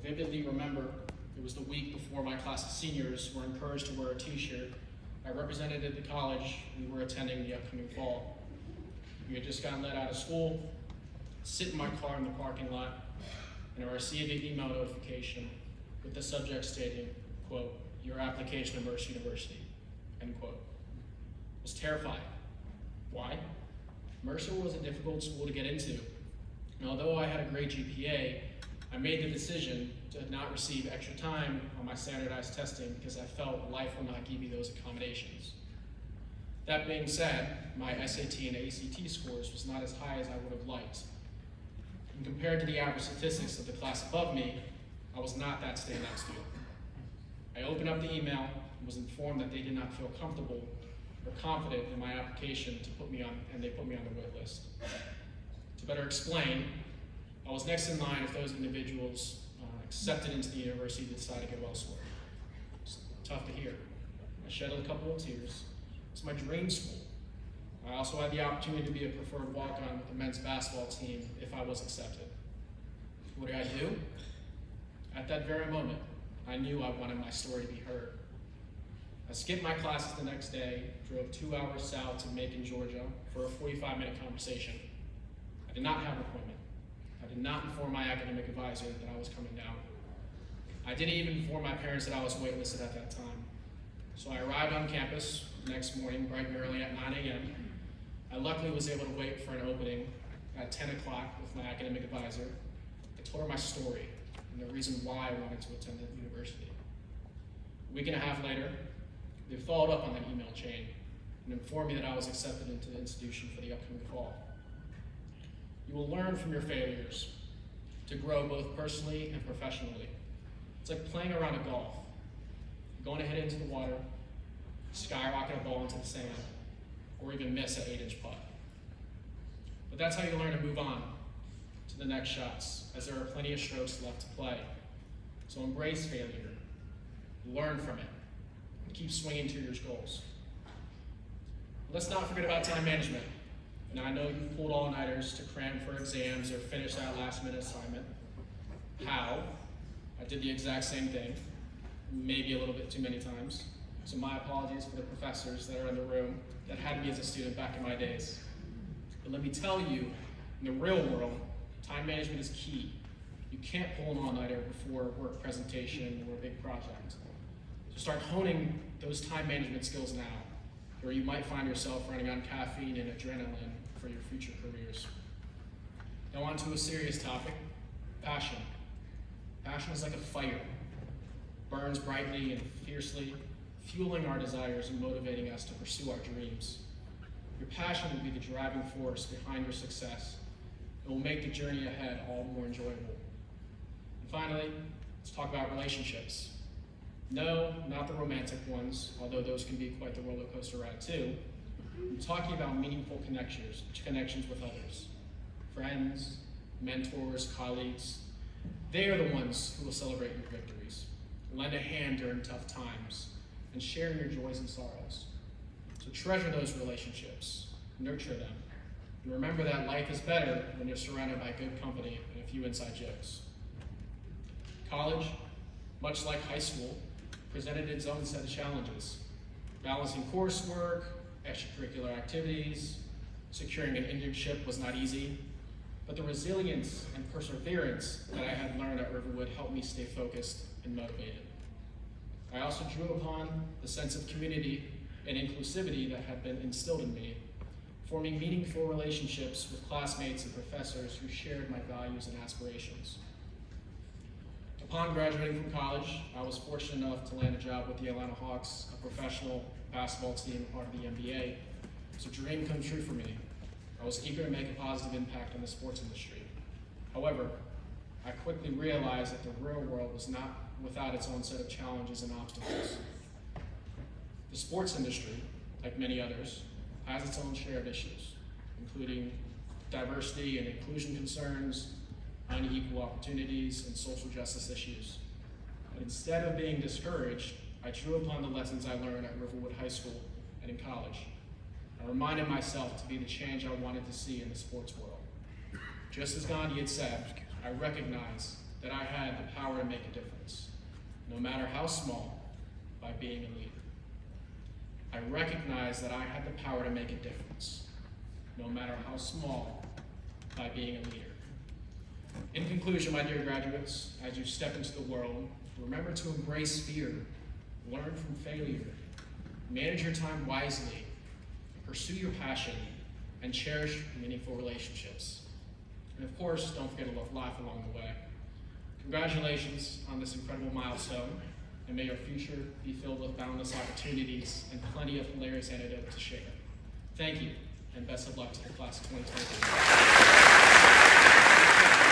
vividly remember it was the week before my class of seniors were encouraged to wear a t-shirt that represented the college we were attending the upcoming fall. We had just gotten let out of school, sit in my car in the parking lot, and I received an email notification with the subject stating, quote, "Your application to Mercer University," end quote. I was terrified. Why? Mercer was a difficult school to get into, and although I had a great GPA, I made the decision to not receive extra time on my standardized testing because I felt life will not give me those accommodations. That being said, my SAT and ACT scores was not as high as I would have liked. And compared to the average statistics of the class above me, I was not that standout student. I opened up the email and was informed that they did not feel comfortable or confident in my application to put me on, and they put me on the wait list. To better explain, I was next in line if those individuals accepted into the university to decide to go elsewhere. It's tough to hear. I shed a couple of tears. It's my dream school. I also had the opportunity to be a preferred walk-on with the men's basketball team if I was accepted. What did I do? At that very moment, I knew I wanted my story to be heard. I skipped my classes the next day, drove 2 hours south to Macon, Georgia for a 45-minute conversation. I did not have an appointment. I did not inform my academic advisor that I was coming down. I didn't even inform my parents that I was waitlisted at that time. So I arrived on campus the next morning, bright and early at 9 a.m. I luckily was able to wait for an opening at 10 o'clock with my academic advisor. I told her my story and the reason why I wanted to attend the university. A week and a half later, they followed up on that email chain and informed me that I was accepted into the institution for the upcoming fall. You will learn from your failures to grow both personally and professionally. It's like playing around a golf. You're going to head into the water, skyrocket a ball into the sand, or even miss an 8-inch putt. But that's how you learn to move on to the next shots, as there are plenty of strokes left to play. So embrace failure, learn from it, and keep swinging to your goals. Let's not forget about time management. Now, I know you've pulled all-nighters to cram for exams or finish that last-minute assignment. How? I did the exact same thing, maybe a little bit too many times. So my apologies for the professors that are in the room that had me as a student back in my days. But let me tell you, in the real world, time management is key. You can't pull an all-nighter before a work presentation or a big project. So start honing those time management skills now, or you might find yourself running on caffeine and adrenaline for your future careers. Now on to a serious topic, passion. Passion is like a fire, burns brightly and fiercely, fueling our desires and motivating us to pursue our dreams. Your passion will be the driving force behind your success. It will make the journey ahead all the more enjoyable. And finally, let's talk about relationships. No, not the romantic ones, although those can be quite the roller coaster ride too. I'm talking about meaningful connections with others. Friends, mentors, colleagues. They are the ones who will celebrate your victories, lend a hand during tough times, and share your joys and sorrows. So treasure those relationships, nurture them, and remember that life is better when you're surrounded by good company and a few inside jokes. College, much like high school, presented its own set of challenges. Balancing coursework, extracurricular activities, securing an internship was not easy, but the resilience and perseverance that I had learned at Riverwood helped me stay focused and motivated. I also drew upon the sense of community and inclusivity that had been instilled in me, forming meaningful relationships with classmates and professors who shared my values and aspirations. Upon graduating from college, I was fortunate enough to land a job with the Atlanta Hawks, a professional basketball team part of the NBA. It was a dream come true for me. I was eager to make a positive impact on the sports industry. However, I quickly realized that the real world was not without its own set of challenges and obstacles. The sports industry, like many others, has its own share of issues, including diversity and inclusion concerns, unequal opportunities, and social justice issues. But instead of being discouraged, I drew upon the lessons I learned at Riverwood High School and in college. I reminded myself to be the change I wanted to see in the sports world. Just as Gandhi had said, I recognize that I had the power to make a difference, no matter how small, by being a leader. I recognized that I had the power to make a difference, no matter how small, by being a leader. In conclusion, my dear graduates, as you step into the world, remember to embrace fear, learn from failure, manage your time wisely, pursue your passion, and cherish meaningful relationships. And of course, don't forget to laugh along the way. Congratulations on this incredible milestone, and may your future be filled with boundless opportunities and plenty of hilarious anecdotes to share. Thank you, and best of luck to the class of 2023.